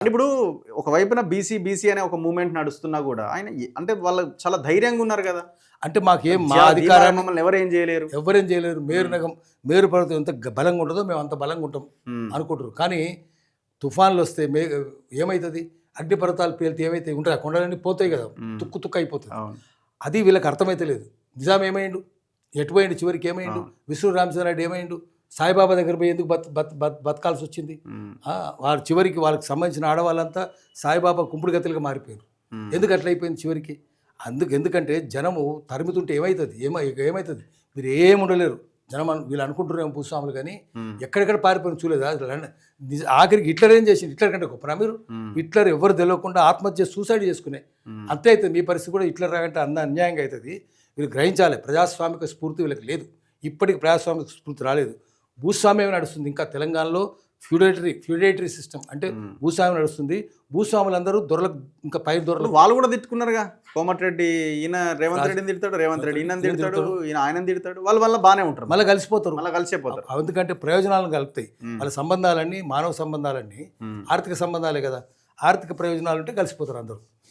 అంటే ఇప్పుడు ఒకవైపున బీసీ, బీసీ అనే ఒక మూవ్‌మెంట్ నడుస్తున్నా గూడా ఆయన అంటే వాళ్ళు చాలా ధైర్యంగా ఉన్నారు గదా! అంటే మాకేం మా ధీమాగా అధికారాన్ని మమ్మల్ని ఎవరేం జేయలేరు. ఎవ్వరేం చేయలేరు. మేరు పర్వతం ఎంత బలంగా ఉంటుందో మేము అంత బలంగా ఉంటాం హ్మ్. అనుకుంటారు. కానీ తుఫాన్లు వస్తే ఏమైతుంది? అగ్నిపర్వతాలు పేలితే ఏమైతే ఉంటాయి? ఆ కొండలన్నీ పోతాయి కదా! తుక్కు తుక్కు అయిపోతుంది. అవును. అది వీళ్ళకి అర్థమైతే లేదు. నిజాం ఏమైండు? ఎటు పోయిండు? చివరికి ఏమైండు? విష్ణు రామచంద్రారెడ్డి ఏమైండు? సాయిబాబా దగ్గర పోయి ఎందుకు బతకాల్సి వచ్చింది? వాళ్ళు చివరికి వాళ్ళకి సంబంధించిన ఆడవాళ్ళంతా సాయిబాబా కుంపుడు గతులుగా మారిపోయారు. ఎందుకు అట్లా అయిపోయింది చివరికి? ఎందుకంటే జనము తరుముతుంటే ఏమవుతుంది? మీరు ఏమి ఉండలేరు. జనం వీళ్ళు అనుకుంటున్నారేమో భూస్వాములు, కానీ ఎక్కడెక్కడ పారిపోయిన చూడలేదు. ఆఖరికి హిట్లర్ ఏం చేసింది? హిట్లర్ కంటే గొప్పనా మీరు? హిట్లర్ ఎవరు తెలియకుండా ఆత్మహత్య సూసైడ్ చేసుకునే అంతే అవుతుంది. మీ పరిస్థితి కూడా హిట్లర్ రాకంటే అన్యాయంగా అవుతుంది. వీళ్ళు గ్రహించాలి. ప్రజాస్వామిక స్ఫూర్తి వీళ్ళకి లేదు. ఇప్పటికి ప్రజాస్వామిక స్ఫూర్తి రాలేదు. భూస్వామ్యం నడుస్తుంది ఇంకా తెలంగాణలో. ఫ్యూడేటరీ సిస్టమ్ అంటే భూస్వామ్యం నడుస్తుంది. భూస్వాములందరూ దొరలకు ఇంకా పై దొరలు. వాళ్ళు కూడా తిట్టుకున్నారుగా. కోమటిరెడ్డి ఈయన రేవంత్ రెడ్డిని తిడతాడు, రేవంత్ రెడ్డి ఈయన తిడతాడు, ఈయన ఆయన తిడతాడు. వాళ్ళు వల్ల బాగానే ఉంటారు. మళ్ళీ కలిసిపోతారు. మళ్ళీ కలిసిపోతారు. ఎందుకంటే ప్రయోజనాలను కలుపుతాయి. వాళ్ళ సంబంధాలన్నీ, మానవ సంబంధాలన్నీ ఆర్థిక సంబంధాలే కదా. ఆర్థిక ప్రయోజనాలు ఉంటే కలిసిపోతారు అందరూ.